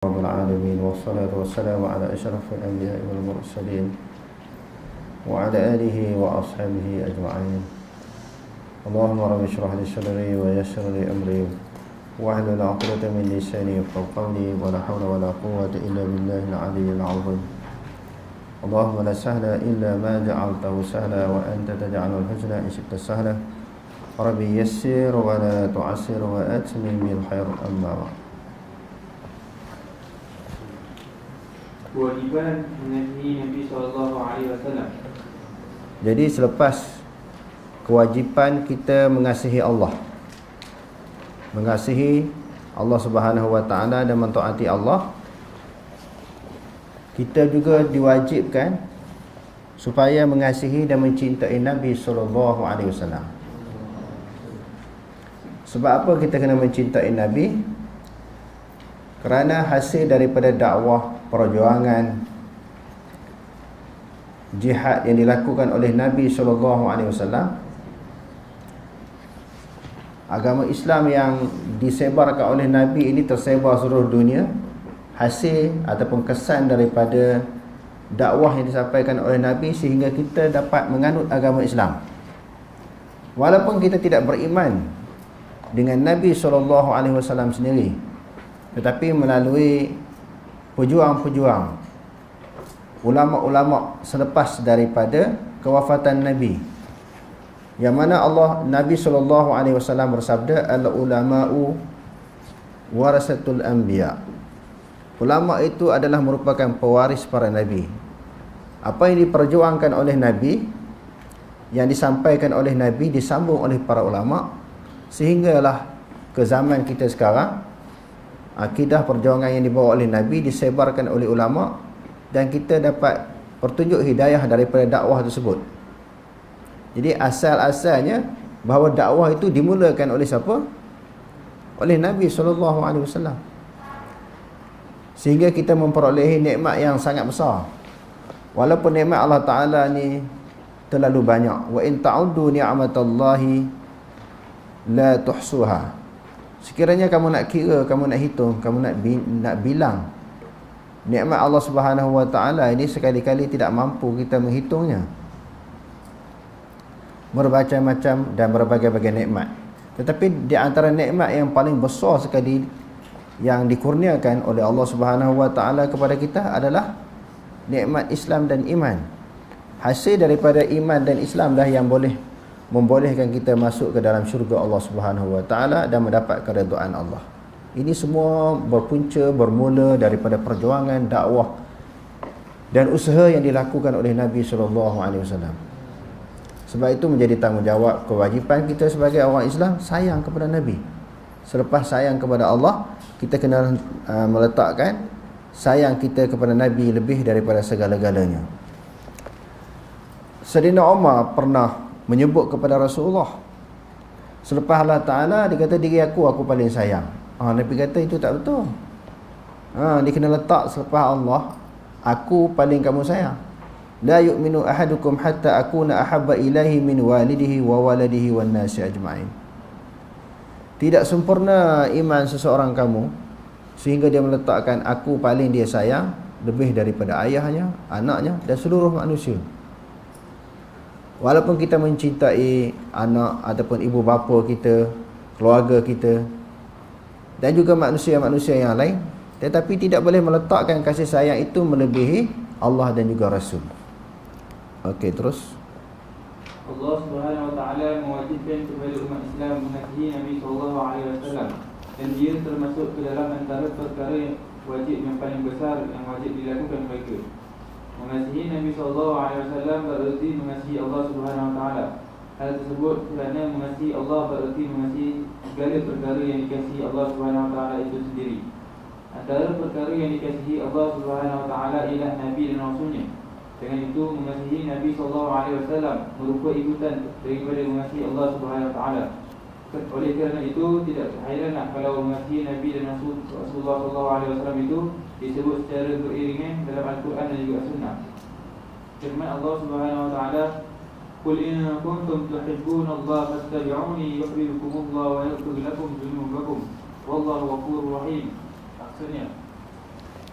رب العالمين والصلاة والسلام على أشرف الأنبياء والمرسلين وعلى آله وأصحابه أجمعين. اللهم رب اشرح لي صدري ويسر لي أمري واحلل عقدة من لساني يفقهوا قولي ولا حول ولا قوة إلا بالله العلي العظيم. اللهم لا سهل إلا ما جعلته سهلا وأنت تجعل الحزن إن شئت سهلا. ربي يسر ولا تعسر وأتمم بالخير. أما بعد. Kewajiban mengasihi Nabi SAW. Jadi selepas kewajipan kita mengasihi Allah, mengasihi Allah Subhanahu Wa Taala dan mentaati Allah, kita juga diwajibkan supaya mengasihi dan mencintai Nabi SAW. Sebab apa kita kena mencintai Nabi? Kerana hasil daripada dakwah, perjuangan, jihad yang dilakukan oleh Nabi SAW, agama Islam yang disebarkan oleh Nabi ini tersebar seluruh dunia. Hasil ataupun kesan daripada dakwah yang disampaikan oleh Nabi sehingga kita dapat menganut agama Islam. Walaupun kita tidak beriman dengan Nabi SAW sendiri, tetapi melalui pejuang-pejuang, ulama-ulama selepas daripada kewafatan Nabi, yang mana Nabi SAW bersabda, al-ulama'u warasatul anbiya. Ulama itu adalah merupakan pewaris para Nabi. Apa yang diperjuangkan oleh Nabi, yang disampaikan oleh Nabi, disambung oleh para ulama, sehinggalah ke zaman kita sekarang, akidah perjuangan yang dibawa oleh Nabi disebarkan oleh ulama dan kita dapat petunjuk hidayah daripada dakwah tersebut. Jadi asal-asalnya bahawa dakwah itu dimulakan oleh siapa? Oleh Nabi SAW. Sehingga kita memperolehi nikmat yang sangat besar. Walaupun nikmat Allah Ta'ala ni terlalu banyak. Wa in ta'uddu ni'matallahi la tuhsuha. Sekiranya kamu nak kira, kamu nak hitung, kamu nak bilang nikmat Allah Subhanahu Wa Taala ini, sekali-kali tidak mampu kita menghitungnya. Bermacam-macam dan berbagai-bagai nikmat. Tetapi di antara nikmat yang paling besar sekali yang dikurniakan oleh Allah Subhanahu Wa Taala kepada kita adalah nikmat Islam dan iman. Hasil daripada iman dan Islam dah yang boleh membolehkan kita masuk ke dalam syurga Allah Subhanahu Wa Taala dan mendapat keridaan Allah. Ini semua bermula daripada perjuangan, dakwah dan usaha yang dilakukan oleh Nabi SAW. Sebab itu menjadi tanggungjawab, kewajipan kita sebagai orang Islam sayang kepada Nabi. Selepas sayang kepada Allah, kita kena meletakkan sayang kita kepada Nabi lebih daripada segala-galanya. Sayyidina Umar pernah menyebut kepada Rasulullah, selepas Allah Ta'ala, dia kata diri aku paling sayang. Nabi kata itu tak betul. Dia kena letak selepas Allah, aku paling kamu sayang. La yu'minu ahadukum hatta akuna ahabba ilahi min walidihi wa waladihi wan nasi ajma'in. Tidak sempurna iman seseorang kamu sehingga dia meletakkan aku paling dia sayang lebih daripada ayahnya, anaknya dan seluruh manusia. Walaupun kita mencintai anak ataupun ibu bapa kita, keluarga kita dan juga manusia-manusia yang lain, tetapi tidak boleh meletakkan kasih sayang itu melebihi Allah dan juga Rasul. Okey, terus. Allah Subhanahu Wa Taala mewajibkan kepada umat Islam mengasihi Nabi SAW, dan dia termasuk ke dalam antara perkara yang wajib yang paling besar yang wajib dilakukan mereka. Mengasihi Nabi SAW bererti mengasihi Allah Subhanahu Wa Taala. Hal tersebut kerana mengasihi Allah bererti mengasihi segala perkara yang dikasihi Allah Subhanahu Wa Taala itu sendiri. Antara perkara yang dikasihi Allah Subhanahu Wa Taala ialah Nabi dan Rasulnya. Dengan itu mengasihi Nabi SAW merupakan ikutan daripada mengasihi Allah Subhanahu Wa Taala. Oleh kerana itu tidak heranlah kalau mengasihi Nabi dan Rasulullah SAW itu disebut secara beriringan dalam Al-Quran dan juga Sunnah. Firman Allah Subhanahu Wa Taala, "Qul in kuntum tuhibbunallaha fattabi'uni yuhibbukumullah wa yaghfir lakum dhunubakum wallahu ghafurur rahim." Maksudnya,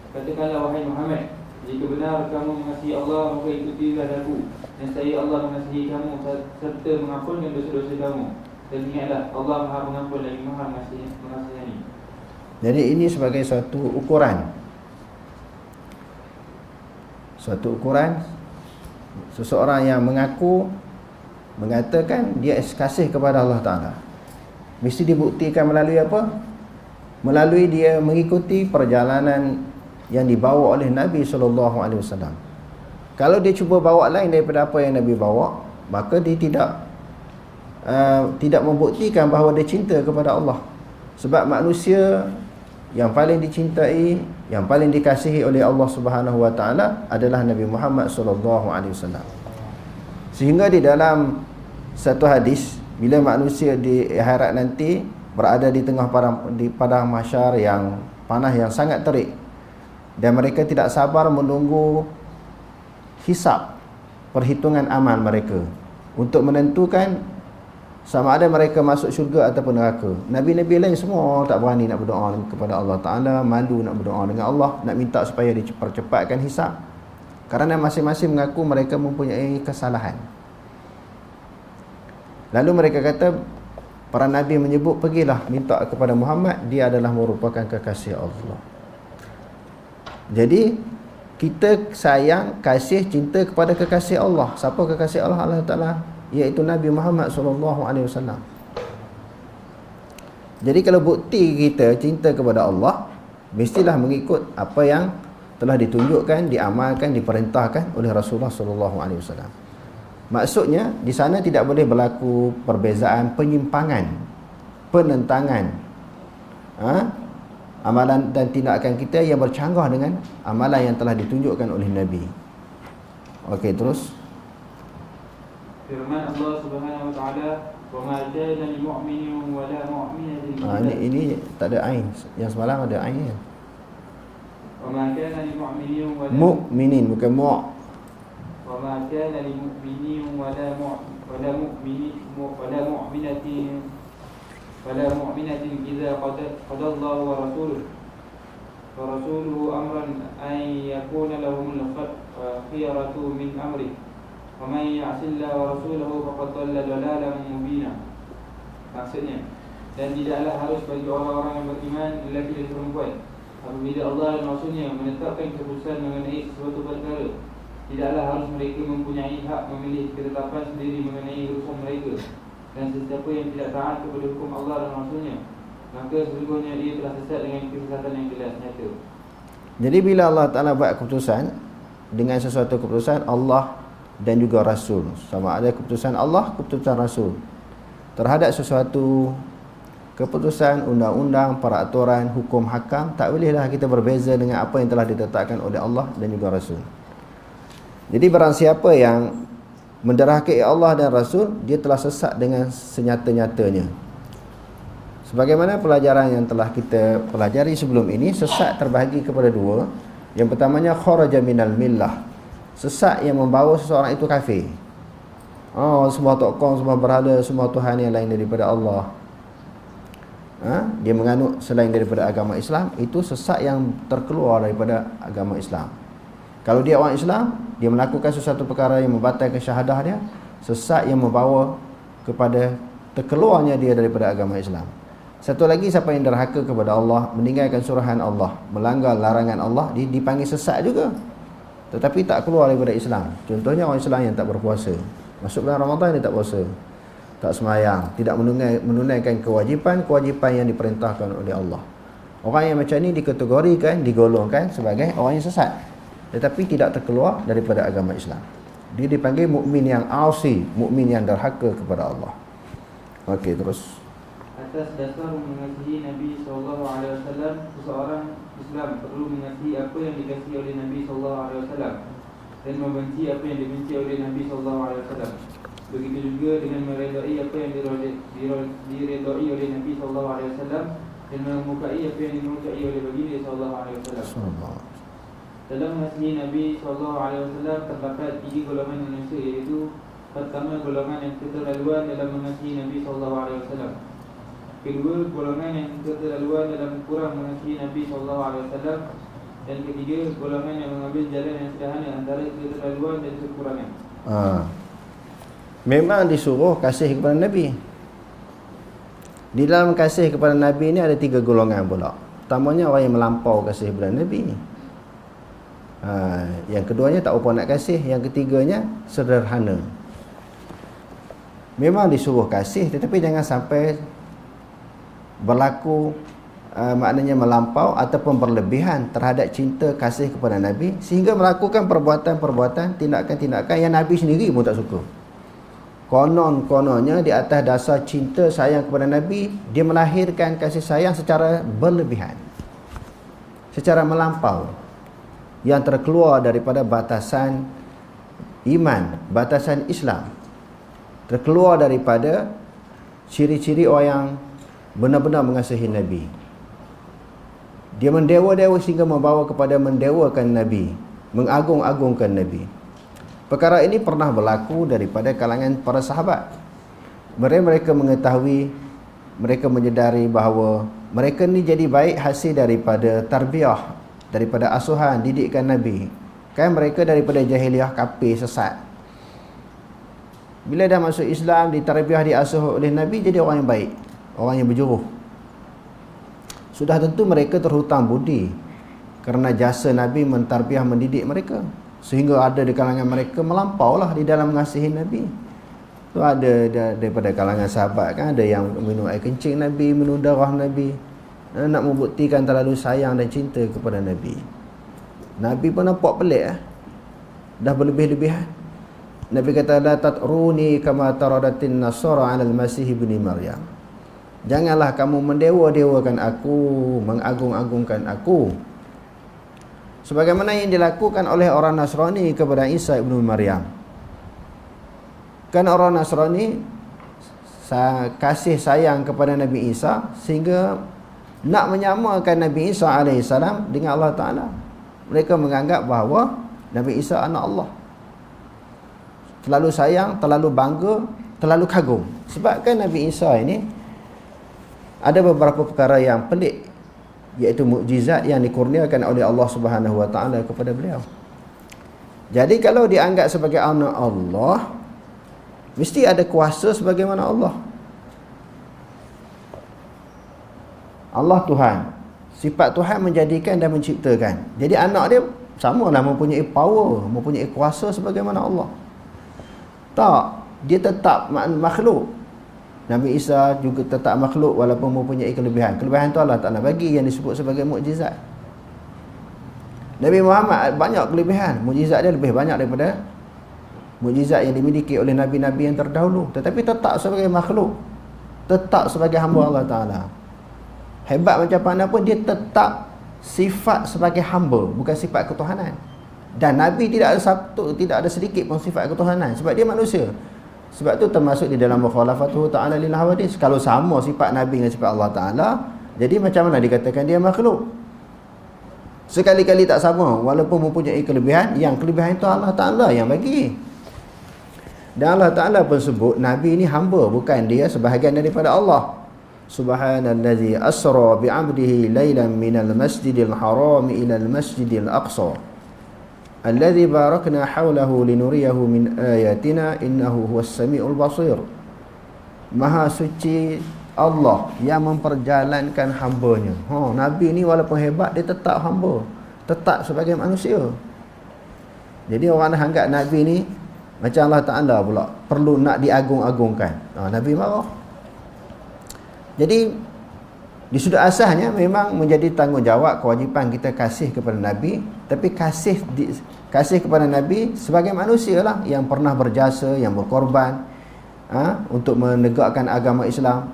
Katakanlah wahai Muhammad, jika benar kamu mengasihi Allah, maka ikutilah aku, dan saya Allah mengasihi kamu serta mengampunkan dosa-dosa kamu. Dan ingatlah, Allah Maha Pengampun lagi Maha Mengasihani. Jadi ini sebagai suatu ukuran. Suatu ukuran seseorang yang mengatakan dia kasih kepada Allah Ta'ala, mesti dibuktikan melalui apa? Melalui dia mengikuti perjalanan yang dibawa oleh Nabi SAW. Kalau dia cuba bawa lain daripada apa yang Nabi bawa, maka dia tidak membuktikan bahawa dia cinta kepada Allah. Sebab manusia yang paling dicintai, yang paling dikasihi oleh Allah Subhanahu Wa Taala adalah Nabi Muhammad SAW. Sehingga di dalam satu hadis, bila manusia di akhirat nanti berada di tengah padang mahsyar yang panas yang sangat terik, dan mereka tidak sabar menunggu hisab, perhitungan amal mereka, untuk menentukan sama ada mereka masuk syurga ataupun neraka. Nabi-Nabi lain semua tak berani nak berdoa kepada Allah Ta'ala, malu nak berdoa dengan Allah, nak minta supaya dipercepatkan hisab, kerana masing-masing mengaku mereka mempunyai kesalahan. Lalu mereka kata, para Nabi menyebut, pergilah minta kepada Muhammad, dia adalah merupakan kekasih Allah. Jadi kita sayang, kasih, cinta kepada kekasih Allah. Siapa kekasih Allah? Allah Ta'ala, iaitu Nabi Muhammad SAW. Jadi kalau bukti kita cinta kepada Allah, mestilah mengikut apa yang telah ditunjukkan, diamalkan, diperintahkan oleh Rasulullah SAW. Maksudnya di sana tidak boleh berlaku perbezaan, penyimpangan, penentangan amalan dan tindakan kita yang bercanggah dengan amalan yang telah ditunjukkan oleh Nabi. Okey, terus firman Allah Subhanahu Wa Taala, "Wa ma kana lil mu'minin wa la mu'minatin." Ini tak ada ain. Yang semalam ada ain. Wa ma kana lil mu'minin wa la mu'minin, bukan mu'. Wa ma kana lil mu'minin wa la mu'minatin idza qada Allahu wa rasuluhu amran an yakuna lahumul khiyaratu min amri. Wa man ya'sillah wa rasulahu faqad dhalla dhalalan mubina. Maksudnya, dan tidaklah harus bagi orang-orang yang beriman, lelaki dan perempuan, apabila Allah dan Rasulnya menetapkan keputusan mengenai sesuatu perkara, tidaklah harus mereka mempunyai hak memilih ketetapan sendiri mengenai urusan mereka. Dan sesiapa yang tidak taat kepada hukum Allah dan Rasulnya, maka sesungguhnya ia telah sesat dengan kesesatan yang jelas nyata. Jadi bila Allah Ta'ala buat keputusan dengan sesuatu keputusan Allah dan juga Rasul, sama ada keputusan Allah, keputusan Rasul terhadap sesuatu keputusan, undang-undang, peraturan, hukum hakam, tak bolehlah kita berbeza dengan apa yang telah ditetapkan oleh Allah dan juga Rasul. Jadi barang siapa yang menderhaki Allah dan Rasul, dia telah sesat dengan senyata-nyatanya. Sebagaimana pelajaran yang telah kita pelajari sebelum ini, sesat terbahagi kepada dua. Yang pertamanya kharaja minal millah, sesat yang membawa seseorang itu kafir. Semua tokoh, semua berhala, semua Tuhan yang lain daripada Allah, dia menganut selain daripada agama Islam, itu sesat yang terkeluar daripada agama Islam. Kalau dia orang Islam, dia melakukan sesuatu perkara yang membatalkan syahadah dia, sesat yang membawa kepada terkeluarnya dia daripada agama Islam. Satu lagi, siapa yang derhaka kepada Allah, meninggalkan suruhan Allah, melanggar larangan Allah, dia dipanggil sesat juga, tetapi tak keluar daripada Islam. Contohnya orang Islam yang tak berpuasa, masuk bulan Ramadan dia tak puasa, tak semayang, tidak menunaikan kewajipan yang diperintahkan oleh Allah. Orang yang macam ni dikategorikan, digolongkan sebagai orang yang sesat, tetapi tidak terkeluar daripada agama Islam. Dia dipanggil mukmin yang asi, mukmin yang derhaka kepada Allah. Okey, terus. Atas dasar mengasihi Nabi SAW, seseorang Islam perlu mengasihi apa yang dikasihi oleh Nabi SAW dan membenci apa yang dibenci oleh Nabi SAW. Begitu juga dengan meredai apa yang diredai oleh Nabi SAW dan memukai apa yang dimukai oleh baginda SAW. Dalam mengasihi Nabi SAW terdapat 3 golongan manusia, iaitu pertama, golongan yang keterlaluan dalam mengasihi Nabi SAW. Kedua, golongan yang keterlaluan dalam kurang mengasihi Nabi SAW. Dan ketiga, golongan yang mengambil jalan yang sederhana antara keterlaluan dan kekurangan. Memang disuruh kasih kepada Nabi. Di dalam kasih kepada Nabi ni ada 3 golongan pula. Pertamanya orang yang melampau kasih kepada Nabi. Yang keduanya tak apa nak kasih. Yang ketiganya sederhana. Memang disuruh kasih, tetapi jangan sampai berlaku maknanya melampau ataupun berlebihan terhadap cinta kasih kepada Nabi, sehingga melakukan perbuatan-perbuatan, tindakan-tindakan yang Nabi sendiri pun tak suka. Konon-kononnya di atas dasar cinta sayang kepada Nabi, dia melahirkan kasih sayang secara berlebihan, secara melampau, yang terkeluar daripada batasan iman, batasan Islam, terkeluar daripada ciri-ciri orang yang benar-benar mengasihi Nabi. Dia mendewa-dewa sehingga membawa kepada mendewakan Nabi, mengagung-agungkan Nabi. Perkara ini pernah berlaku daripada kalangan para sahabat. Mereka mengetahui, mereka menyedari bahawa mereka ni jadi baik hasil daripada tarbiyah, daripada asuhan, didikan Nabi. Kan mereka daripada jahiliah kafir sesat. Bila dah masuk Islam, ditarbiyah, diasuh oleh Nabi, jadi orang yang baik, orang yang berjuruh. Sudah tentu mereka terhutang budi kerana jasa Nabi mentarbiyah, mendidik mereka, sehingga ada di kalangan mereka melampaulah di dalam mengasihi Nabi. Tu ada daripada kalangan sahabat kan, ada yang minum air kencing Nabi, minum darah Nabi, nak membuktikan terlalu sayang dan cinta kepada Nabi. Nabi pun nampak pelik dah berlebih-lebihan. Nabi kata, la tatruni kama taradatin nasara 'ala al-masih ibn Maryam. Janganlah kamu mendewa-dewakan aku, mengagung-agungkan aku, sebagaimana yang dilakukan oleh orang Nasrani kepada Isa ibn Maryam. Kan orang Nasrani kasih sayang kepada Nabi Isa sehingga nak menyamakan Nabi Isa AS dengan Allah Ta'ala. Mereka menganggap bahawa Nabi Isa anak Allah. Terlalu sayang, terlalu bangga, terlalu kagum. Sebab kan Nabi Isa ini ada beberapa perkara yang pelik, iaitu mukjizat yang dikurniakan oleh Allah Subhanahu Wa Taala kepada beliau. Jadi kalau dianggap sebagai anak Allah, mesti ada kuasa sebagaimana Allah. Allah Tuhan, sifat Tuhan menjadikan dan menciptakan. Jadi anak dia samalah mempunyai power, mempunyai kuasa sebagaimana Allah. Tak, dia tetap makhluk. Nabi Isa juga tetap makhluk walaupun mempunyai kelebihan. Kelebihan tu Allah Ta'ala bagi yang disebut sebagai mukjizat. Nabi Muhammad banyak kelebihan, mukjizat dia lebih banyak daripada mukjizat yang dimiliki oleh Nabi-Nabi yang terdahulu. Tetapi tetap sebagai makhluk, tetap sebagai hamba Allah Ta'ala. Hebat macam mana pun, dia tetap sifat sebagai hamba, bukan sifat ketuhanan. Dan Nabi tidak ada sedikit pun sifat ketuhanan, sebab dia manusia. Sebab tu termasuk di dalam mukhalafatuhu ta'ala lil hawadis. Kalau sama sifat Nabi dengan sifat Allah Ta'ala, jadi macam mana dikatakan dia makhluk? Sekali-kali tak sama, walaupun mempunyai kelebihan, yang kelebihan itu Allah Ta'ala yang bagi. Dan Allah Ta'ala pun sebut Nabi ini hamba, bukan dia sebahagian daripada Allah. Subhanallazi asra bi'abdihi laylan minal masjidil haram ila al-masjidil aqsa alladzi barakna hawlahu linuriyahu min ayatina innahu huwas samiul basir. Maha suci Allah yang memperjalankan hambanya. Nabi ni walaupun hebat, dia tetap hamba, tetap sebagai manusia. Jadi orang dah anggap Nabi ni macam Allah Ta'ala pula, perlu nak diagung-agungkan. Nabi marah. Jadi di sudut asalnya memang menjadi tanggungjawab, kewajipan kita kasih kepada Nabi, tapi kasih kepada Nabi sebagai manusia lah, yang pernah berjasa, yang berkorban untuk menegakkan agama Islam.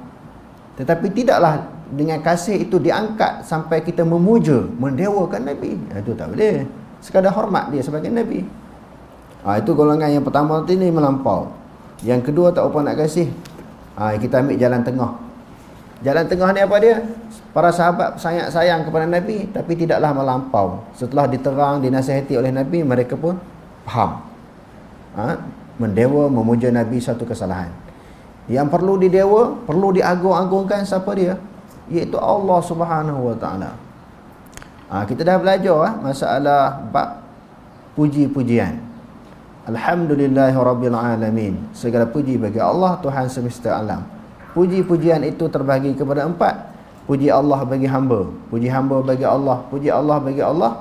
Tetapi tidaklah dengan kasih itu diangkat sampai kita memuja, mendewakan Nabi. Itu tak boleh. Sekadar hormat dia sebagai Nabi. Itu golongan yang pertama ni melampau. Yang kedua tak apa nak kasih. Kita ambil jalan tengah. Jalan tengah ni apa dia? Para sahabat sayang kepada Nabi, tapi tidaklah melampau. Setelah diterang, dinasihati oleh Nabi, mereka pun faham. Mendewa, memuja Nabi satu kesalahan. Yang perlu didewa, perlu diagung-agungkan siapa dia? Iaitu Allah Subhanahu Wa Ta'ala. Kita dah belajar masalah bab puji-pujian. Alhamdulillahirabbil alamin. Segala puji bagi Allah, Tuhan semesta alam. Puji-pujian itu terbahagi kepada 4. Puji Allah bagi hamba, puji hamba bagi Allah, puji Allah bagi Allah,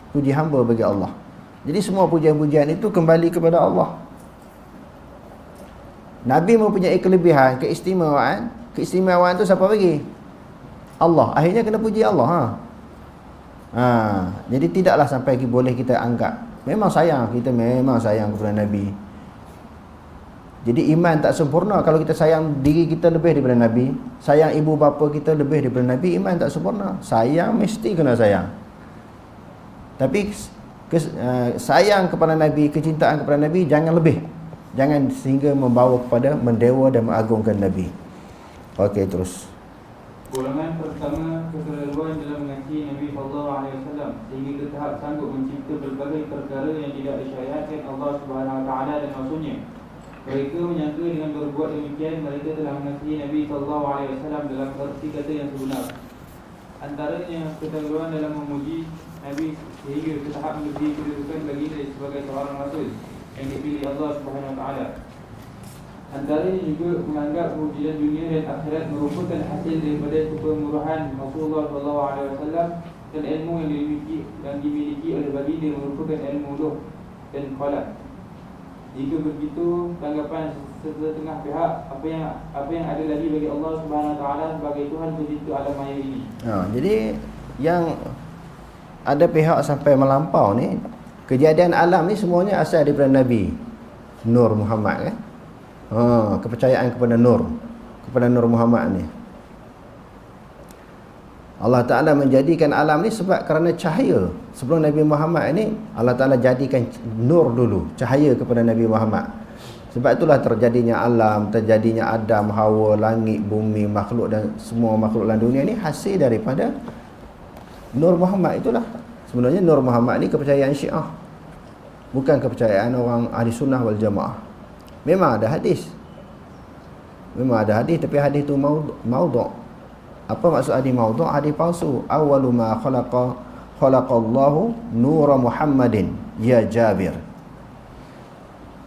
puji hamba bagi Allah. Jadi semua pujian-pujian itu kembali kepada Allah. Nabi mempunyai kelebihan, keistimewaan. Keistimewaan itu siapa bagi? Allah. Akhirnya kena puji Allah. Jadi tidaklah sampai boleh kita anggap memang sayang, kita memang sayang kepada Nabi. Jadi iman tak sempurna kalau kita sayang diri kita lebih daripada Nabi, sayang ibu bapa kita lebih daripada Nabi, iman tak sempurna. Sayang mesti kena sayang. Tapi sayang kepada Nabi, kecintaan kepada Nabi jangan lebih. Jangan sehingga membawa kepada mendewa dan mengagungkan Nabi. Okey, terus. Golongan pertama, keterlaluan dalam mengasihi Nabi SAW sehingga ke tahap sanggup mencipta berbagai perkara yang tidak disyariatkan Allah Subhanahu Wa Taala dan Rasulnya. Mereka menyangka dengan berbuat demikian mereka telah mengasihi Nabi SAW dalam arti kata yang sebenar. Antaranya keterlaluan dalam memuji Nabi sehingga ke tahap memberi kedudukan bagi sebagai seorang Rasul yang dipilih Allah Subhanahu Wa Taala. Antaranya juga menganggap mukjizat dunia dan akhirat merupakan hasil daripada kepemurahan Rasulullah SAW dan ilmu yang dimiliki oleh baginda merupakan ilmu luh dan qalam. Jika begitu, tanggapan setengah pihak apa yang ada lagi bagi Allah Subhanahu Wa Taala sebagai Tuhan pencipta alam maya ini. Jadi yang ada pihak sampai melampau ni, kejadian alam ni semuanya asal daripada Nabi Nur Muhammad kan. Kepercayaan kepada Nur Muhammad ni. Allah Ta'ala menjadikan alam ni sebab kerana cahaya. Sebelum Nabi Muhammad ni, Allah Ta'ala jadikan nur dulu, cahaya kepada Nabi Muhammad. Sebab itulah terjadinya alam, terjadinya Adam, Hawa, langit, bumi, makhluk dan semua makhluk dalam dunia ni hasil daripada Nur Muhammad itulah. Sebenarnya Nur Muhammad ni kepercayaan Syiah, bukan kepercayaan orang Ahli Sunnah wal Jamaah. Memang ada hadis, tapi hadis tu maudhu'. Apa maksud hadis maudhu'? Hadis palsu. Awwalu ma khalaqallahu nura Muhammadin ya Jabir.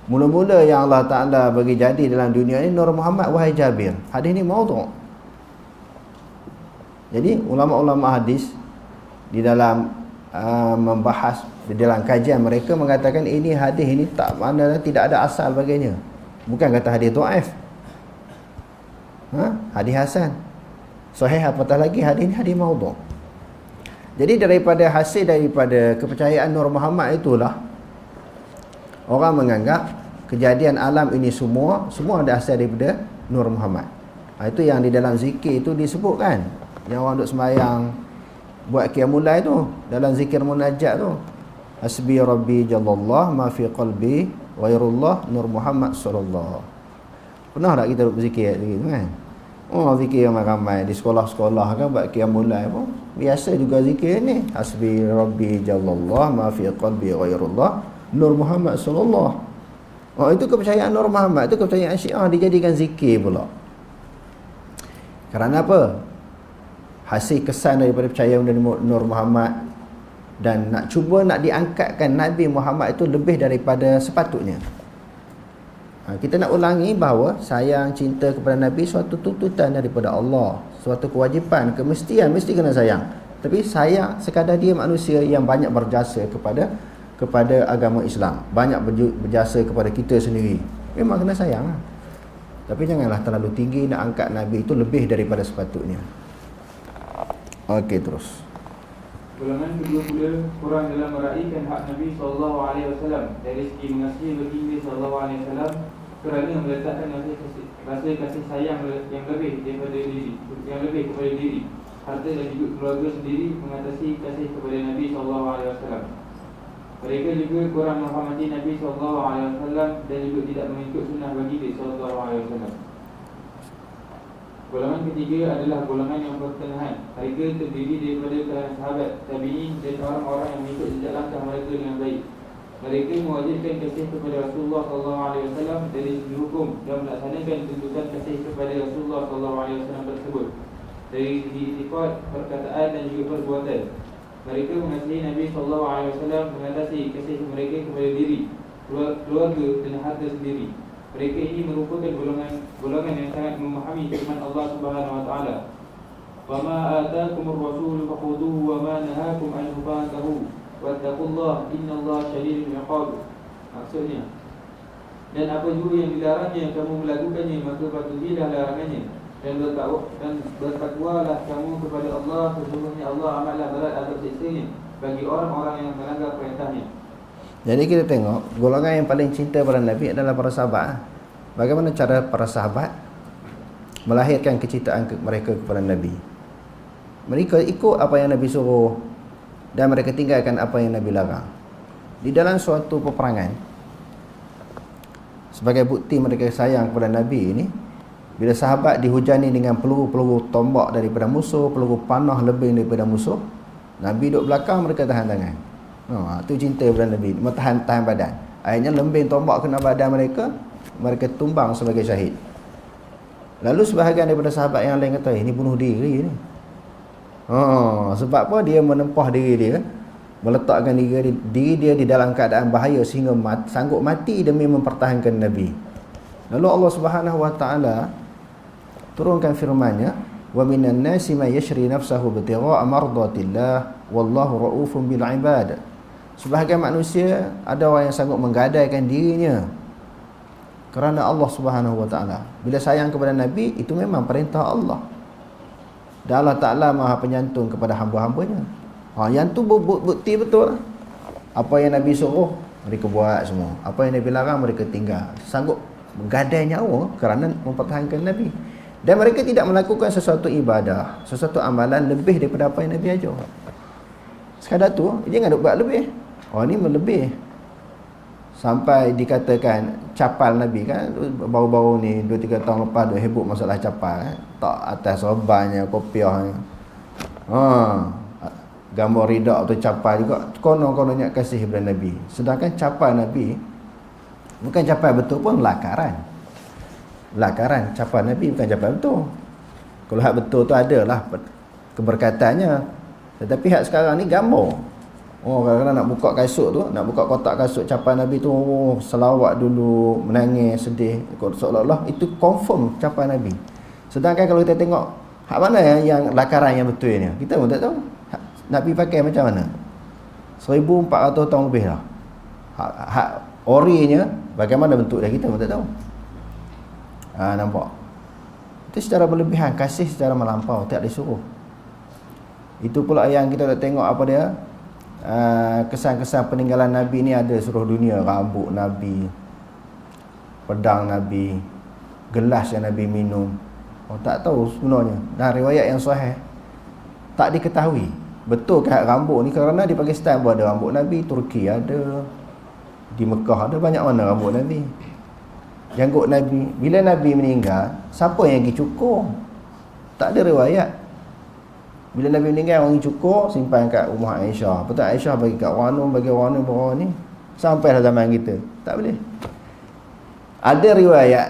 Mula-mula yang Allah Ta'ala bagi jadi dalam dunia ini Nur Muhammad, wahai Jabir. Hadis ni maudhu'. Jadi ulama-ulama hadis di dalam membahas, di dalam kajian mereka mengatakan ini hadis ini tak mana, tidak ada asal baginya. Bukan kata hadis dhaif. Hadis hasan. Sahih apatah lagi hadis ni hadis maudhu'. Jadi hasil daripada kepercayaan Nur Muhammad itulah orang menganggap kejadian alam ini semua ada asal daripada Nur Muhammad. Itu yang di dalam zikir itu disebutkan. Yang orang duk sembahyang buat qiyamul lail tu, dalam zikir munajat tu, hasbi rabbi jallallah ma fi qalbi ghairullah Nur Muhammad sallallahu. Pernah tak kita berzikir gitu kan? Zikir ramai-ramai di sekolah-sekolah kan buat qiyamul lail pun biasa juga zikir ni, hasbi rabbi jallallah ma fi qalbi ghairullah Nur Muhammad sallallahu. Itu kepercayaan Nur Muhammad, itu kepercayaan Syiah dijadikan zikir pula. Kerana apa? Hasil kesan daripada percaya pada Nur Muhammad dan nak cuba nak diangkatkan Nabi Muhammad itu lebih daripada sepatutnya. Kita nak ulangi bahawa sayang, cinta kepada Nabi suatu tuntutan daripada Allah, suatu kewajipan, kemestian, mesti kena sayang. Tapi sayang sekadar dia manusia yang banyak berjasa kepada agama Islam, banyak berjasa kepada kita sendiri, memang kena sayang. Tapi janganlah terlalu tinggi nak angkat Nabi itu lebih daripada sepatutnya. Okey, terus. Golongan kedua pula kurang dalam meraihkan hak Nabi SAW dari segi mengasihi baginda SAW kerana meletakkan rasa kasih sayang yang lebih kepada diri, harta dan juga keluarga sendiri mengatasi kasih kepada Nabi SAW. Mereka juga kurang menghormati Nabi SAW dan juga tidak mengikut sunnah baginda SAW. Golongan ketiga adalah golongan yang pertengahan. Mereka terdiri daripada kalangan sahabat, tabi'in dan orang-orang yang mengikut jejak langkah mereka dengan baik. Mereka mewajibkan kasih kepada Rasulullah SAW dari segi hukum dan melaksanakan tuntutan kasih kepada Rasulullah SAW tersebut dari segi sifat, perkataan dan juga perbuatan. Mereka mengasihi Nabi SAW mengatasi kasih mereka kepada diri, keluarga dan harta sendiri. Mereka ini merupakan golongan yang sangat memahami firman Allah Subhanahu wa taala. "Wa ma ataakumur rasul fakhuduhu wa ma nahakum anhu fantahu wattaqullaha innallaha syadidul iqab." Maksudnya, dan apa juga yang dilarangnya kamu melakukannya, maka patuhilah larangannya, dan bertakwalah kamu kepada Allah, sesungguhnya Allah amatlah berat atau siksanya bagi orang-orang yang melanggar perintahnya. Jadi kita tengok golongan yang paling cinta pada Nabi adalah para sahabat. Bagaimana cara para sahabat melahirkan kecintaan mereka kepada Nabi? Mereka ikut apa yang Nabi suruh dan mereka tinggalkan apa yang Nabi larang. Di dalam suatu peperangan, sebagai bukti mereka sayang kepada Nabi ini, bila sahabat dihujani dengan peluru-peluru tombak daripada musuh, peluru panah lebih daripada musuh, Nabi duduk belakang, mereka tahan tangan. Itu cinta kepada Nabi, tahan badan. Akhirnya lembing tombak kena badan mereka, mereka tumbang sebagai syahid. Lalu sebahagian daripada sahabat yang lain kata, ini bunuh diri ni. Sebab apa? Dia menempah diri dia, meletakkan diri dia di dalam keadaan bahaya sehingga sanggup mati demi mempertahankan Nabi. Lalu Allah Subhanahu wa taala turunkan firman-Nya, "Wa minan nasi may yashri nafsahu bitigha'a mardatillah wallahu raufun bil 'ibad." Sebahagian manusia ada orang yang sanggup menggadaikan dirinya kerana Allah Subhanahu wa taala. Bila sayang kepada Nabi, itu memang perintah Allah. Dan Allah Taala Maha penyantun kepada hamba-hambanya. Yang tu bukti betul. Apa yang Nabi suruh, mereka buat semua. Apa yang Nabi larang, mereka tinggal. Sanggup menggadai nyawa kerana mempertahankan Nabi. Dan mereka tidak melakukan sesuatu ibadah, sesuatu amalan lebih daripada apa yang Nabi ajar. Sekadar tu, dia jangan buat lebih. Ini melebih. Sampai dikatakan capal Nabi kan, baru-baru ni 2-3 tahun lepas dia hebut masalah capal kan? Tak atas sorbannya, kopiahnya. Gambar ridak atau capal juga konon-kononnya kasih kepada Nabi. Sedangkan capal Nabi bukan capal betul pun lakaran. Capal Nabi bukan capal betul. Kalau hak betul tu adalah keberkatannya. Tetapi hak sekarang ni gambar. Kadang-kadang nak buka kasut tu, nak buka kotak kasut capal Nabi tu, selawat dulu, menangis, sedih, seolah-olah itu confirm capal Nabi. Sedangkan kalau kita tengok hak mana yang lakaran yang betul ni, kita pun tak tahu. Nabi pakai macam mana? 1400 tahun lebih dah. Hak orinya bagaimana bentuk dia, kita pun tak tahu. Nampak? Itu secara berlebihan, kasih secara melampau, tak disuruh. Itu pula yang kita nak tengok apa dia? Kesan-kesan peninggalan Nabi ni ada seluruh dunia. Rambut Nabi, pedang Nabi, gelas yang Nabi minum. Tak tahu sebenarnya. Dan riwayat yang sahih tak diketahui betul ke rambut ni, kerana di Pakistan pun ada rambut Nabi, Turki ada, di Mekah ada, banyak mana rambut Nabi. Janggut Nabi, bila Nabi meninggal, siapa yang pergi cukur? Tak ada riwayat. Bila Nabi meninggal, orang cukur, simpan kat rumah Aisyah. Betul, Aisyah bagi kat orang bawah ni. Sampailah zaman kita. Tak boleh. Ada riwayat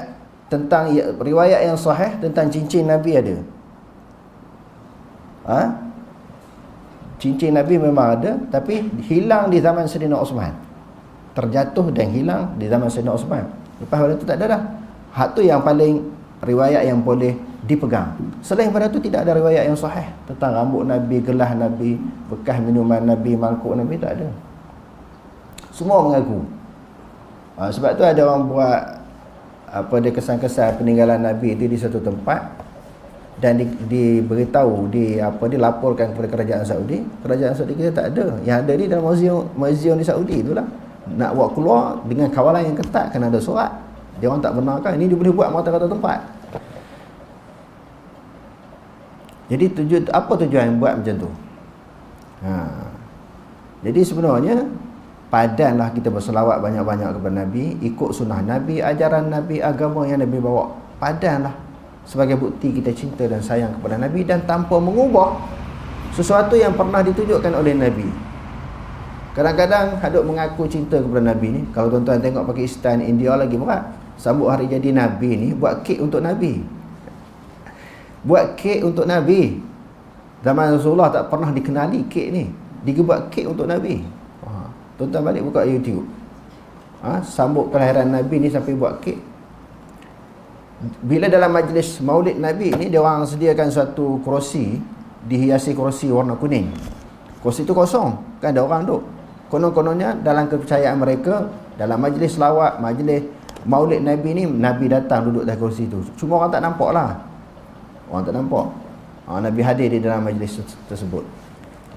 tentang, riwayat yang sahih tentang cincin Nabi ada. Cincin Nabi memang ada, tapi hilang di zaman Sayyidina Osman. Terjatuh dan hilang di zaman Sayyidina Osman. Lepas pada tu tak ada dah. Hak tu yang paling riwayat yang boleh dipegang. Selain pada tu tidak ada riwayat yang sahih tentang rambut Nabi, gelas Nabi, bekas minuman Nabi, mangkuk Nabi, tak ada. Semua mengaku. Sebab tu ada orang buat dia kesan-kesan peninggalan Nabi itu di satu tempat dan diberitahu, dilaporkan kepada kerajaan Saudi. Kerajaan Saudi kita tak ada. Yang ada ni dalam muzium di Saudi itulah. Nak buat keluar dengan kawalan yang ketat, kena ada surat. Dia orang tak benarkan. Ini dia boleh buat mata-mata tempat. Jadi apa tujuan buat macam tu? Jadi sebenarnya padanlah kita berselawat banyak-banyak kepada Nabi, ikut sunnah Nabi, ajaran Nabi, agama yang Nabi bawa. Padanlah sebagai bukti kita cinta dan sayang kepada Nabi, dan tanpa mengubah sesuatu yang pernah ditunjukkan oleh Nabi. Kadang-kadang hadut mengaku cinta kepada Nabi ni. Kalau tuan-tuan tengok Pakistan, India lagi berat. Sambut hari jadi Nabi ni, buat kek untuk Nabi. Buat kek untuk Nabi. Zaman Rasulullah tak pernah dikenali kek ni. Dia buat kek untuk Nabi. Tuan-tuan balik buka YouTube. Sambut kelahiran Nabi ni sampai buat kek. Bila dalam majlis maulid Nabi ni, dia orang sediakan satu kerusi, dihiasi kerusi warna kuning. Kerusi tu kosong, kan ada orang duduk. Konon-kononnya dalam kepercayaan mereka, dalam majlis selawat, majlis maulid Nabi ni, Nabi datang duduk dalam kerusi tu. Cuma orang tak nampak lah. Orang tak nampak. Nabi hadir di dalam majlis tersebut.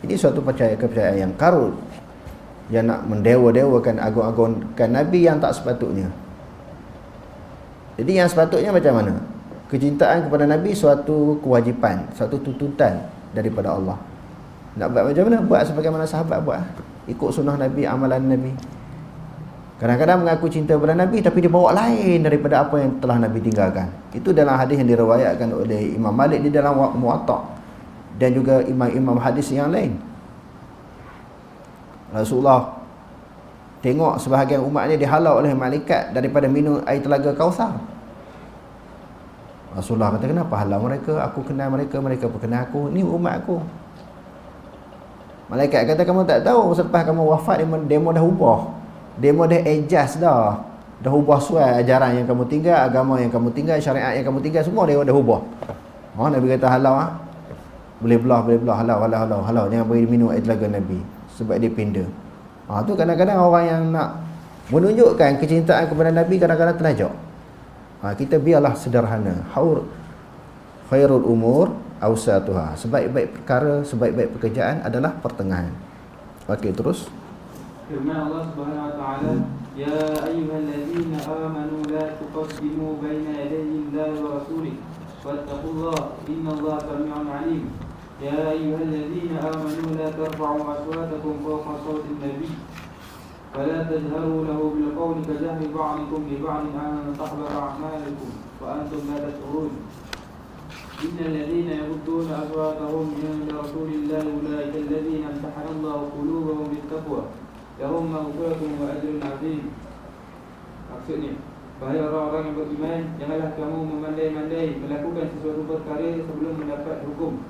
Ini suatu kepercayaan yang karut, yang nak mendewa-dewakan, agung-agungkan Nabi yang tak sepatutnya. Jadi yang sepatutnya macam mana? Kecintaan kepada Nabi suatu kewajipan, suatu tuntutan daripada Allah. Nak buat macam mana? Buat sebagaimana sahabat buat. Ikut sunnah Nabi, amalan Nabi. Kadang-kadang mengaku cinta kepada Nabi, tapi dia bawa lain daripada apa yang telah Nabi tinggalkan. Itu dalam hadis yang diriwayatkan oleh Imam Malik di dalam Muwatta, dan juga imam-imam hadis yang lain. Rasulullah tengok sebahagian umatnya dihalau oleh malaikat daripada minum air telaga Kausar. Rasulullah kata, kenapa halau mereka? Aku kenal mereka, mereka pun kenal aku. Ni umat aku. Malaikat kata, kamu tak tahu selepas kamu wafat, demo dah ubah. Demo dah adjust dah. Dah ubah sesuai ajaran yang kamu tinggal, agama yang kamu tinggal, syariat yang kamu tinggal, semua dia dah ubah. Nabi kata halau. Boleh belah, halau. Jangan bagi minum air telaga Nabi, sebab dia pinda. Tu kadang-kadang orang yang nak menunjukkan kecintaan kepada Nabi kadang-kadang terlajak. Kita biarlah sederhana. Khairul umur awsatuha. Sebaik-baik perkara, sebaik-baik pekerjaan adalah pertengahan. Okey, terus. Firman Allah Subhanahu wa taala, ya ayyuhallazina amanu la tuqaddimu baina yadayi Allahi wa rasulihi wattaqullaha innallaha samii'un 'aliim. يا أيها الذين آمنوا لا ترفعوا أصواتكم فوق صوت النبي ولا تجهروا له بالقول كجهر بعضكم لبعض أن تحبط أعمالكم وأنتم لا تشعرون إن الذين يغضون أصواتهم عند رسول الله أولئك الذين امتحن الله قلوبهم بالتقوى لهم مغفرة وأجر عظيم. Maksudnya, wahai orang-orang yang beriman, janganlah kamu memandai-mandai melakukan sesuatu perkara sebelum mendapat hukum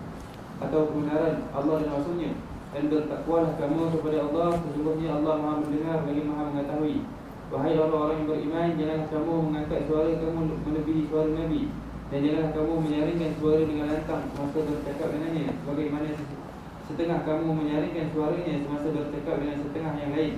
atau kebenaran Allah dan Rasulnya, dan bertakwalah kamu kepada Allah, sesungguhnya Allah Maha mendengar lagi Maha mengetahui. Wahai orang-orang yang beriman, janganlah kamu mengangkat suara kamu melebihi suara Nabi, dan janganlah kamu menyaringkan suara dengan lantang semasa bercakap dengannya, sebagaimana setengah kamu menyaringkan suaranya semasa bercakap dengan setengah yang lain.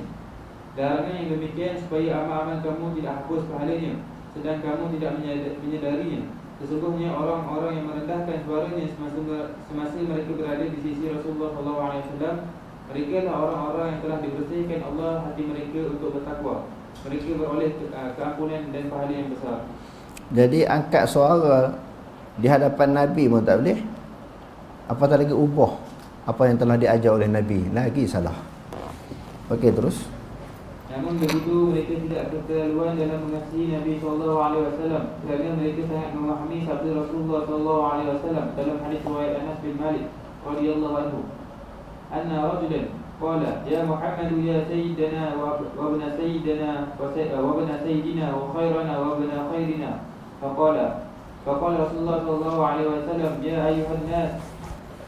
Larangan yang demikian supaya amal-amal kamu tidak hapus pahalanya, sedang kamu tidak menyadarinya. Sesungguhnya orang-orang yang merendahkan suaranya semasa mereka berada di sisi Rasulullah SAW, mereka lah orang-orang yang telah dibersihkan Allah hati mereka untuk bertakwa. Mereka beroleh keampunan dan pahala yang besar. Jadi angkat suara di hadapan Nabi pun tak boleh. Apatah lagi ubah apa yang telah diajar oleh Nabi, lagi salah. Okey, terus. Namun begitu mereka tidak keterlaluan dalam mengasihi Nabi SAW, kerana mereka sangat memahami sabda Rasulullah SAW dalam hadis riwayat Anas bin Malik radhiyallahu anhu, anna rajulan qala ya Muhammad ya sayyidina wa ibn sayyidina wa ibn sayyidina wa khairana wa ibn khairina, faqala Rasulullah SAW, ya ayuhan nas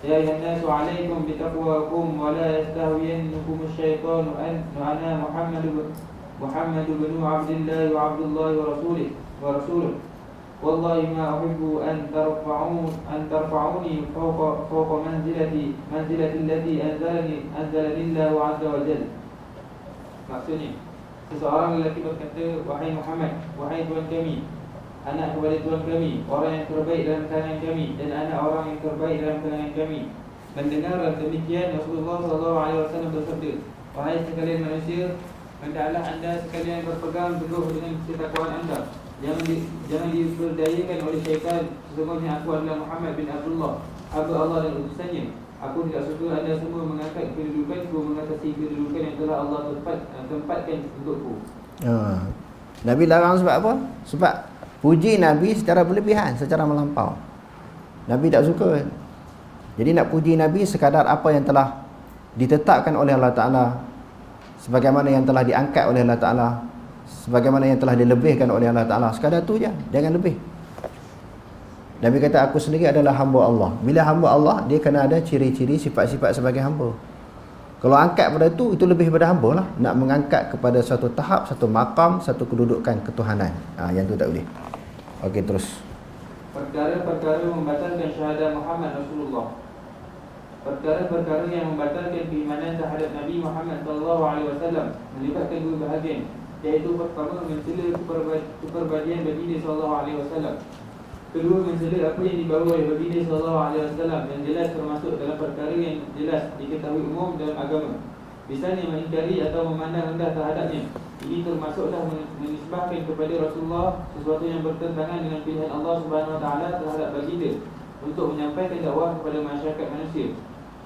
يا أيها الناس عليكم بتقواكم ولا يستهوينكم الشيطان أنا محمد بن عبد الله وعبد الله ورسوله والله ما أحب أن ترفعوني فوق منزلتي التي أنزلني الله عز وجل. Maksudnya, seseorang lelaki berkata, wahai Muhammad, wahai Tuhan kami, anak kepada Tuhan kami, orang yang terbaik dalam kalangan kami, dan anak orang yang terbaik dalam kalangan kami. Mendengar demikian, Rasulullah SAW bersabda, wahai sekalian manusia, hendaklah anda sekalian berpegang teguh dengan ketakwaan anda. Jangan diperdayakan oleh syaitan. Sesungguhnya aku adalah Muhammad bin Abdullah, hamba Allah dan utusannya. Aku tidak suka anda semua mengangkat kedudukanku mengatasi kedudukan yang telah Allah tempatkan untukku. Nabi larang sebab apa? Sebab puji Nabi secara berlebihan, secara melampau. Nabi tak suka. Jadi nak puji Nabi sekadar apa yang telah ditetapkan oleh Allah Ta'ala, sebagaimana yang telah diangkat oleh Allah Ta'ala, sebagaimana yang telah dilebihkan oleh Allah Ta'ala, sekadar tu je, jangan lebih. Nabi kata, aku sendiri adalah hamba Allah. Bila hamba Allah, dia kena ada ciri-ciri sifat-sifat sebagai hamba. Kalau angkat pada itu lebih pada hamba lah. Nak mengangkat kepada satu tahap, satu maqam, satu kedudukan ketuhanan. Yang tu tak boleh. Okey, terus. Perkara-perkara membatalkan syahadat Muhammad Rasulullah. Perkara-perkara yang membatalkan keimanan terhadap Nabi Muhammad SAW melibatkan dua bahagian, iaitu pertama mencela kepribadian baginda SAW. Kedua, mencela apa yang dibawa oleh baginda SAW yang jelas termasuk dalam perkara yang jelas diketahui umum dalam agama. Misalnya mengingkari atau memandang rendah terhadapnya. Ini termasuklah menisbahkan kepada Rasulullah sesuatu yang bertentangan dengan pilihan Allah SWT terhadap baginda untuk menyampaikan dakwah kepada masyarakat manusia.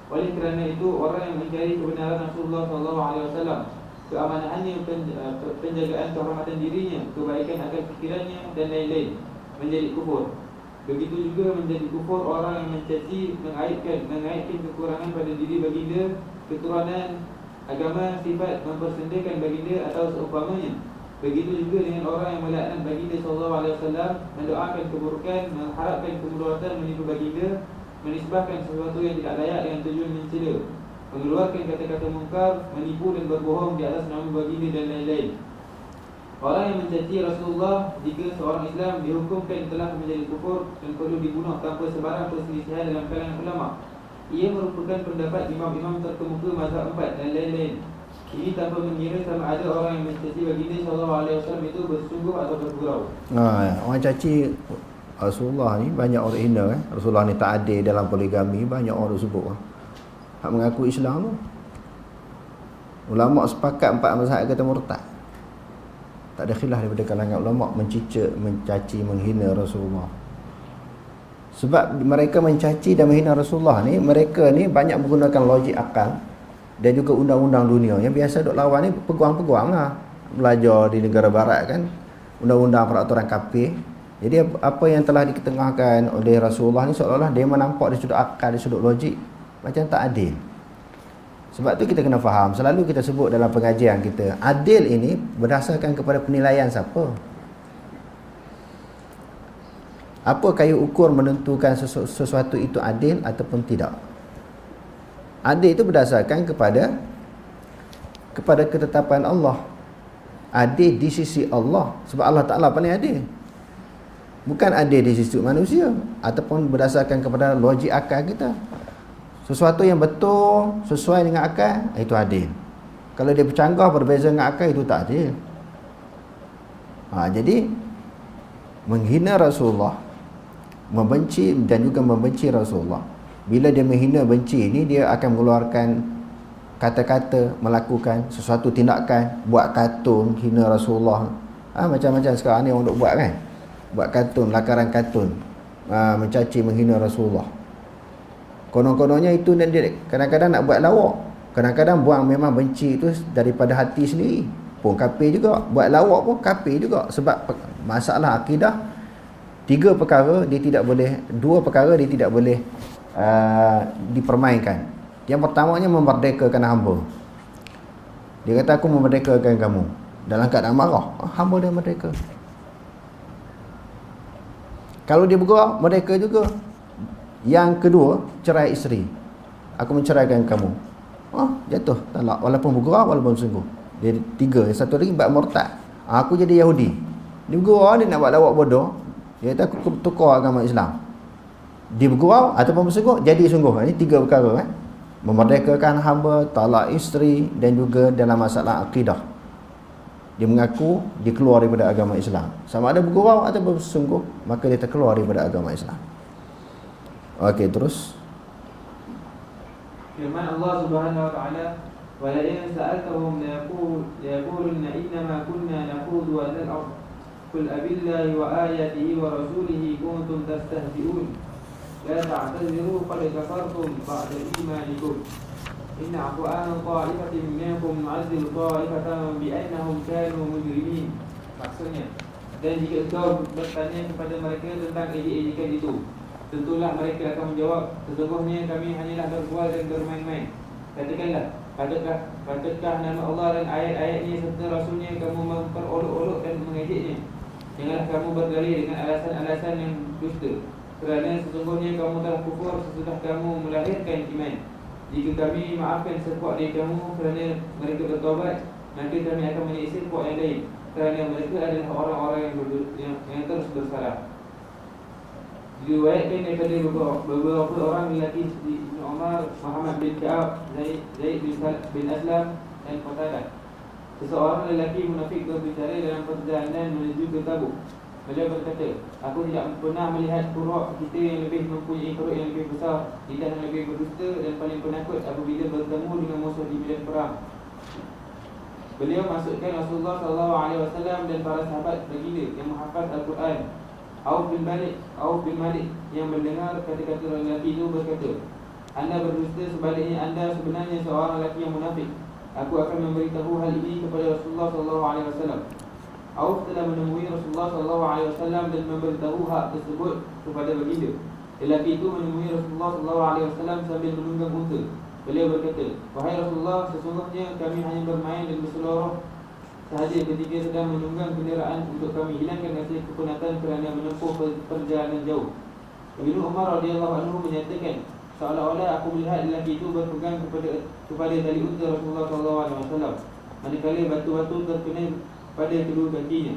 Oleh kerana itu, orang yang mengingkari kebenaran Rasulullah SAW, keamanahannya, penjagaan kehormatan dirinya, kebaikan akal fikirannya dan lain-lain, menjadi kufur. Begitu juga menjadi kufur orang yang mencaci, mengaitkan kekurangan pada diri baginda, keturunan, agama, sifat, mempersendakan baginda atau seumpamanya. Begitu juga dengan orang yang melaknat baginda SAW, mendoakan keburukan, mengharapkan kemudaratan menipu baginda, menisbahkan sesuatu yang tidak layak dengan tujuan mencela, mengeluarkan kata-kata mungkar, menipu dan berbohong di atas nama baginda dan lain-lain. Orang yang mencaci Rasulullah jika seorang Islam dihukumkan telah menjadi kufur dan perlu dibunuh tanpa sebarang perselisihan dalam kalangan ulama. Ia merupakan pendapat imam-imam terkemuka mazhab 4 dan lain-lain. Ini tanpa mengira sama ada orang yang mencaci baginda SAW itu bersungguh atau bergurau. Orang caci Rasulullah ni banyak orang hina kan. Rasulullah ni tak adil dalam poligami, banyak orang sebut. Hak mengaku Islam tu. Ulama sepakat 4 mazhab kata murtad. Tak ada khilaf daripada kalangan ulama mencaci, menghina Rasulullah. Sebab mereka mencaci dan menghina Rasulullah ni, mereka ni banyak menggunakan logik akal dan juga undang-undang dunia. Yang biasa duk lawan ni peguam-peguam lah. Belajar di negara barat kan, undang-undang peraturan kafir. Jadi apa yang telah diketengahkan oleh Rasulullah ni seolah-olah dia menampak dari sudut akal, dari sudut logik, macam tak adil. Sebab tu kita kena faham, selalu kita sebut dalam pengajian kita, adil ini berdasarkan kepada penilaian siapa. Apa kayu ukur menentukan sesuatu itu adil ataupun tidak? Adil itu berdasarkan kepada ketetapan Allah. Adil di sisi Allah, sebab Allah Ta'ala paling adil. Bukan adil di sisi manusia ataupun berdasarkan kepada logik akal kita. Sesuatu yang betul sesuai dengan akal, itu adil. Kalau dia bercanggah berbeza dengan akal, itu tak adil. Jadi menghina Rasulullah, membenci dan juga membenci Rasulullah. Bila dia menghina, benci ini, dia akan mengeluarkan kata-kata, melakukan sesuatu tindakan, buat kartun hina Rasulullah. Macam-macam sekarang ni orang duk buat kan, buat kartun, lakaran kartun, mencaci, menghina Rasulullah. Konon-kononnya itu dia kadang-kadang nak buat lawak, kadang-kadang buang memang benci itu daripada hati sendiri, pun kafir juga. Buat lawak pun kafir juga. Sebab masalah akidah, 3 perkara dia tidak boleh, 2 perkara dia tidak boleh dipermainkan. Yang pertamanya memerdekakan hamba. Dia kata aku memerdekakan kamu, dalam keadaan marah, hamba dia merdeka. Kalau dia bergerak, merdeka juga. Yang kedua, cerai isteri. Aku menceraikan kamu. Jatuh talak, walaupun bergerak, walaupun sungguh. Dia 3. Yang satu lagi bab murtad. Aku jadi Yahudi. Dia bergurau, dia nak buat lawak bodoh. Dia kata aku tukar agama Islam. Dia bergurau ataupun bersungguh, jadi sungguh. Ini 3 perkara. Memerdekakan hamba, talak isteri, dan juga dalam masalah akidah. Dia mengaku dia keluar daripada agama Islam. Sama ada bergurau ataupun bersungguh, maka dia terkeluar daripada agama Islam. Okey, terus. Firman Allah Subhanahu wa taala, "Wa la in sa'altahum la yaquluna inna ma kunna nakhudhu wa nal'ab. Qul abillahi wa ayatihi wa rasulihi kuntum tastahzi'un. La ta'tazuru qad kafartum ba'da imanikum. Inna aqwa'an ta'ifatin minkum nu'azzil ta'ifatan bi'annahum kanu mujrimin." Maksudnya, dan jika engkau bertanya kepada mereka tentang ejek-ejekan itu, tentulah mereka akan menjawab, sesungguhnya kami hanyalah berbual dan bermain-main. Katakanlah, patutkah nama Allah dan ayat-ayatnya serta Rasulnya kamu memperolok-olok dan mengejeknya? Janganlah kamu berdalih dengan alasan-alasan yang dusta, kerana sesungguhnya kamu telah kufur sesudah kamu melahirkan iman. Jika kami maafkan sepuak dari kamu kerana mereka bertaubat, maka kami akan menyiksa sepuak yang lain kerana mereka adalah orang-orang yang terus bersalah. Diriwayatkan daripada beberapa orang lelaki seperti Ibn Umar, Muhammad bin Ka'ab, Zaid bin Aslam dan Qatadah. Seseorang lelaki munafik berbicara dalam perjalanan menuju ke Tabuk. Beliau berkata, aku tidak pernah melihat kuruk kita yang lebih mempunyai perut yang lebih besar, lidah yang lebih berdusta dan paling penakut apabila bertemu dengan musuh di medan perang. Beliau masukkan Rasulullah SAW dan para sahabat baginda yang menghafaz Al-Quran. Auf bin Malik yang mendengar kata-kata lelaki itu berkata, anda berdusta, sebaliknya anda sebenarnya seorang lelaki yang munafik. Aku akan memberitahu hal ini kepada Rasulullah SAW. Auf telah menemui Rasulullah SAW dan memberitahu hak tersebut kepada baginda. Lelaki itu menemui Rasulullah SAW sambil menunggang unta. Beliau berkata, wahai Rasulullah, sesungguhnya kami hanya bermain dan berseloroh sahaja ketika sedang menunggang kenderaan untuk kami hilangkan rasa kepenatan kerana menempuh perjalanan jauh. Ibnu Umar radhiyallahu anhu menyatakan, seolah-olah aku melihat lelaki itu berpegang kepada tali unta Rasulullah SAW, manakala batu-batu terkena pada kedua kakinya.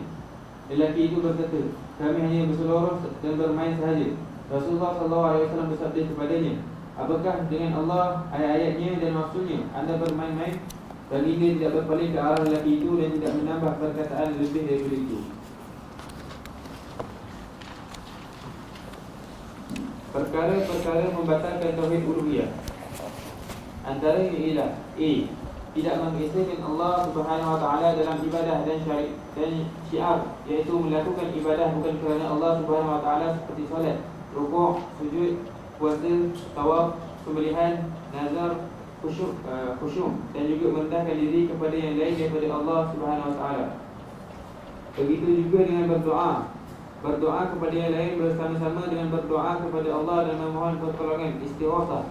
Lelaki itu berkata, kami hanya berseloroh dan bermain sahaja. Rasulullah SAW bersabda kepadanya, apakah dengan Allah, ayat-ayatnya dan maksudnya anda bermain-main? Baginda tidak berpaling ke arah lelaki itu dan tidak menambah perkataan lebih daripada itu. Perkara-perkara membatalkan tauhid uluhiyah. Antaranya ialah A. Tidak mengesahkan Allah Subhanahu Wa Taala dalam ibadah dan syiar, iaitu melakukan ibadah bukan kerana Allah Subhanahu Wa Taala seperti solat, rukuk, sujud, puasa, tawaf, sembelihan, nazar, khusyuk dan juga merendahkan diri kepada yang lain daripada Allah Subhanahu Wa Taala. Begitu juga dengan berdoa kepada yang lain bersama-sama dengan berdoa kepada Allah dan memohon pertolongan, istighatsah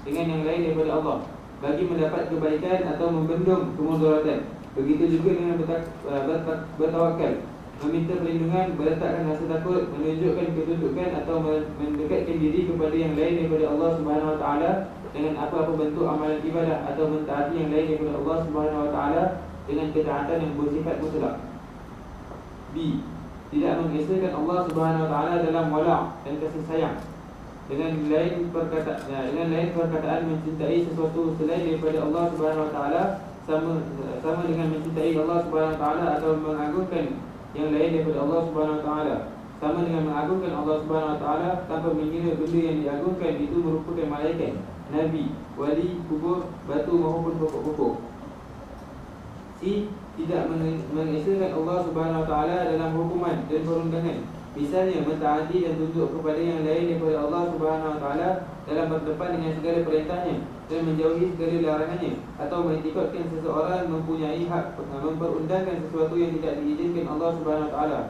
dengan yang lain daripada Allah bagi mendapat kebaikan atau membendung kemudaratan. Begitu juga dengan bertawakal, meminta perlindungan, meletakkan rasa takut, menunjukkan ketundukan atau mendekatkan diri kepada yang lain daripada Allah Subhanahu Wa Taala dengan apa-apa bentuk amalan ibadah atau mentaati yang lain daripada Allah Subhanahu Wa Taala dengan ketaatan yang bersifat mutlak. B. Tidak mengesahkan Allah Subhanahu Wa Taala dalam wala' dan kasih sayang. Dengan lain perkataan mencintai sesuatu selain daripada Allah Subhanahu Wa Taala sama dengan mencintai Allah Subhanahu Wa Taala atau mengagungkan yang lain daripada Allah Subhanahu Wa Taala. Sama dengan mengagungkan Allah Subhanahu Wa Taala tanpa mengira benda yang diagungkan itu merupakan malaikat, nabi, wali, kubur, batu maupun pokok-pokok. C. Tidak mengesahkan Allah Subhanahu Wa Taala dalam hukuman dan perundangan. Misalnya mentaati dan tunduk kepada yang lain daripada Allah Subhanahu Wa Taala dalam berdepan dengan segala perintahnya dan menjauhi segala larangannya, atau mentikadkan seseorang mempunyai hak memperundangkan sesuatu yang tidak diizinkan Allah Subhanahu Wa Taala,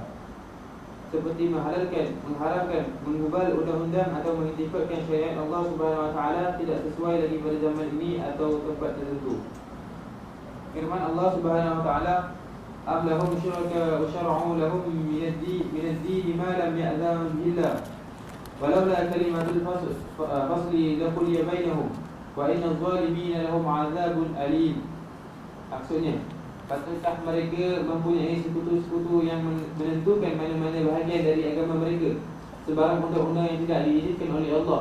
seperti menghalalkan, mengharamkan, menggubal undang-undang atau mentikadkan syariat Allah Subhanahu Wa Taala tidak sesuai lagi pada zaman ini atau tempat tertentu. Firman Allah Subhanahu Wa Taala, am lahum syuraka syar'u lahum min ad-din ma lam ya'zam billah walaula kalimatul fasli laquliya bainahum wa inna adh-dhalimina lahum 'adzabun alim. Maksudnya, apakah mereka mempunyai sekutu-sekutu yang menentukan mana-mana bahagian dari agama mereka sebarang undang-undang yang tidak diizinkan oleh Allah,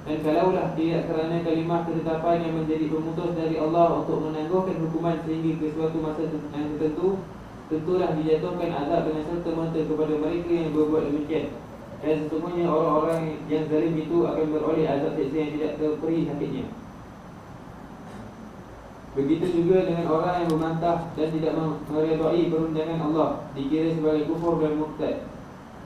dan kalaulah tidak kerana kalimah ketetapan yang menjadi pemutus dari Allah untuk menangguhkan hukuman sehingga ke suatu masa yang tertentu, tentulah dijatuhkan azab dengan serta-merta kepada mereka yang berbuat demikian. Dan sesungguhnya orang-orang yang zalim itu akan beroleh azab siksa yang tidak terperi sakitnya. Begitu juga dengan orang yang membantah dan tidak meredai perundangan Allah, dikira sebagai kufur dan murtad.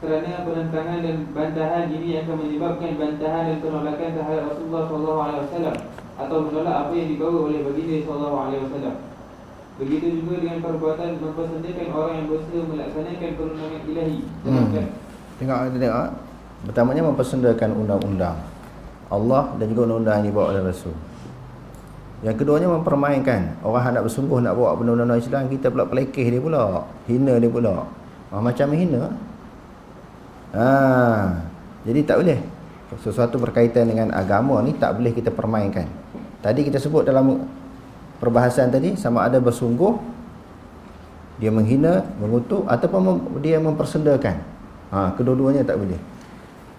Kerana penentangan dan bantahan ini akan menyebabkan bantahan dan penolakan terhadap Rasulullah SAW atau menolak apa yang dibawa oleh baginda SAW. Begitu juga dengan perbuatan mempersendakan orang yang berusaha melaksanakan perundangan ilahi. Tengok. Pertamanya mempersendakan undang-undang Allah dan juga undang-undang yang dibawa oleh Rasul. Yang keduanya mempermainkan. Orang hendak bersungguh nak bawa undang-undang Islam, kita pula pelekeh dia pula, hina dia pula. Macam hina. Jadi tak boleh. Sesuatu berkaitan dengan agama ni tak boleh kita permainkan. Tadi kita sebut dalam perbahasan tadi, sama ada bersungguh, dia menghina, mengutuk, ataupun dia mempersendakan. Kedua-duanya tak boleh.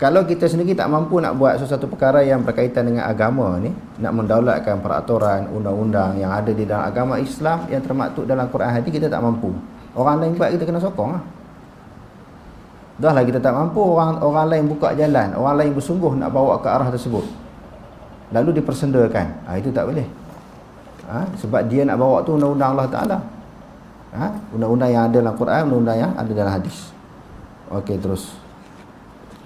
Kalau kita sendiri tak mampu nak buat sesuatu perkara yang berkaitan dengan agama ni, nak mendaulatkan peraturan, undang-undang yang ada di dalam agama Islam yang termaktub dalam Quran hadis, kita tak mampu. Orang lain buat, kita kena sokong lah. Dah lah kita tak mampu, orang lain buka jalan, orang lain bersungguh nak bawa ke arah tersebut, lalu dipersendakan, itu tak boleh. Sebab dia nak bawa tu undang-undang Allah Ta'ala, undang-undang yang ada dalam Quran, undang-undang yang ada dalam hadis. Okey, terus.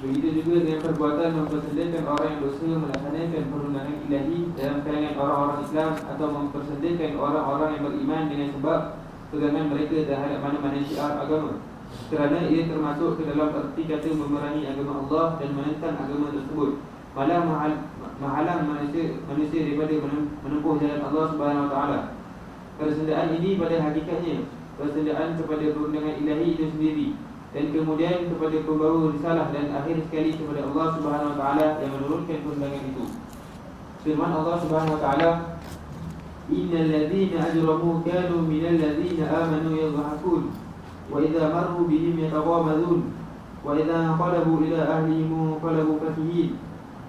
Begitu juga dengan perbuatan mempersendakan orang yang berusaha melaksanakan perundangan ilahi dalam kalangan orang-orang Islam, atau mempersendakan orang-orang yang beriman dengan sebab pegangan mereka terhadap mana-mana syiar agama, kerana ia termasuk ke dalam erti kata memerangi agama Allah dan menentang agama tersebut, malah menghalang manusia daripada menempuh jalan Allah Subhanahu Wa Taala. Persendaan ini pada hakikatnya persendaan kepada perundangan ilahi itu sendiri, dan kemudian kepada pembawa risalah, dan akhir sekali kepada Allah Subhanahu Wa Taala yang menurunkan perundangan itu. Firman Allah Subhanahu Wa Taala, innal ladzina ajramu kanu minal ladzina amanu yadhhakun wa idza marru bihim yataghamadun wa idza qalabu ila ahlihim qalabu fakihin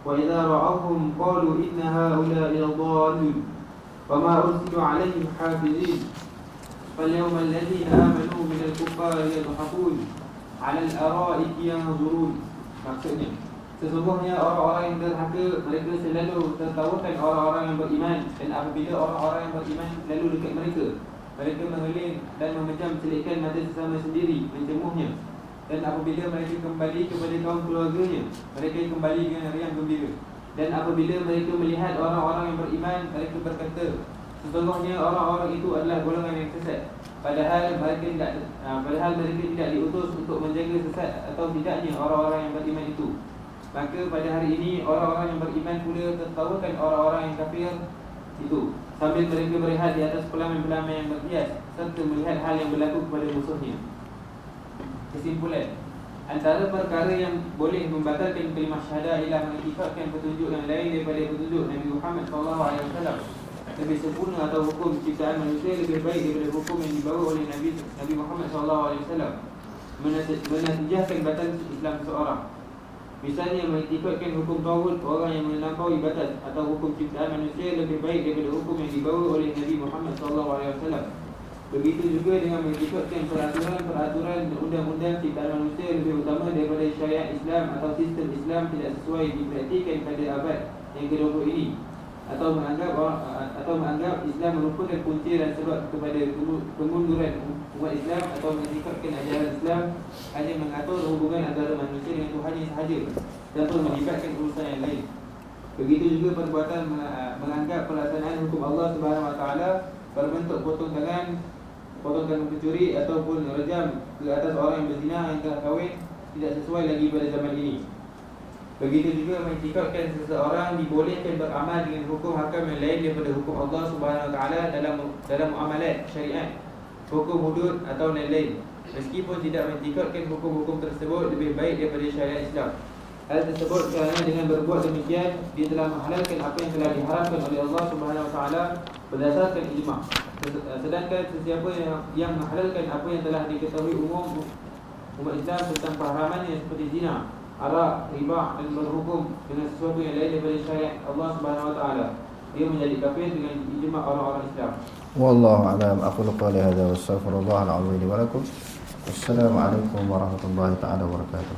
wa idza ra'awhum qalu inna haula'i dhallun wa ma ursilu 'alaihim hafizin fal yawma alladhina amanu minal kuffari yadhhakun 'ala al-ara'iki yanzurun. Maksudnya, sesungguhnya orang-orang yang derhaka mereka selalu tertawakan orang-orang yang beriman, dan apabila orang-orang yang beriman lalu dekat mereka, mereka mengeling dan memejam celikan mata sesama sendiri mencemuhnya, dan apabila mereka kembali kepada kaum keluarganya, mereka kembali dengan riang gembira, dan apabila mereka melihat orang-orang yang beriman, mereka berkata, sesungguhnya orang-orang itu adalah golongan yang sesat, padahal mereka tidak diutus untuk menjaga sesat atau tidaknya orang-orang yang beriman itu. Maka pada hari ini orang-orang yang beriman pula tertawakan orang-orang yang kafir itu, sambil mereka berehat di atas pelamai-pelamai yang berhias, serta melihat hal yang berlaku kepada musuhnya. Kesimpulan, antara perkara yang boleh membatalkan kalimah syahadah ialah mengikutkan petunjuk yang lain daripada petunjuk Nabi Muhammad SAW. Lebih sempurna atau hukum ciptaan manusia lebih baik daripada hukum yang dibawa oleh Nabi Muhammad SAW, menatijahkan batal Islam seseorang. Misalnya, mengikutkan hukum tauhid orang yang melampaui batas, atau hukum ciptaan manusia lebih baik daripada hukum yang dibawa oleh Nabi Muhammad SAW. Begitu juga dengan mengikutkan peraturan dan undang-undang ciptaan manusia lebih utama daripada syariat Islam, atau sistem Islam tidak sesuai dipraktikkan pada abad yang ke-20 ini, atau menganggap Islam merupakan punca dan sebab kepada kemunduran umat Islam, atau mengikutkan ajaran Islam hanya mengatur hubungan antara manusia dengan Tuhannya sahaja tanpa melibatkan urusan yang lain. Begitu juga perbuatan menganggap pelaksanaan hukum Allah Subhanahu Wa Taala berbentuk potong tangan pencuri, ataupun rejam ke atas orang yang berzina yang telah kahwin tidak sesuai lagi pada zaman ini. Begitu juga mengikutkan seseorang dibolehkan beramal dengan hukum hakam yang lain daripada hukum Allah Subhanahu Wa Taala dalam muamalat syariat, hukum hudud atau lain-lain, meskipun tidak mengikutkan hukum-hukum tersebut lebih baik daripada syariat Islam. Hal tersebut kerana dengan berbuat demikian dia telah menghalalkan apa yang telah diharamkan oleh Allah Subhanahu Wa Taala berdasarkan ijma'. Sedangkan sesiapa yang menghalalkan apa yang telah diketahui umum umat Islam tentang pengharamannya, seperti zina, arak, riba, dan berhukum dengan sesuatu yang lain daripada syariat Allah Subhanahu Wa Taala, dia menjadi kafir dengan ijma' orang-orang Islam. Wallahu a'lam. Aqulu qawli hadza wa astaghfirullah al-'azim li wa lakum. Wassalamu alaikum warahmatullahi taala wabarakatuh.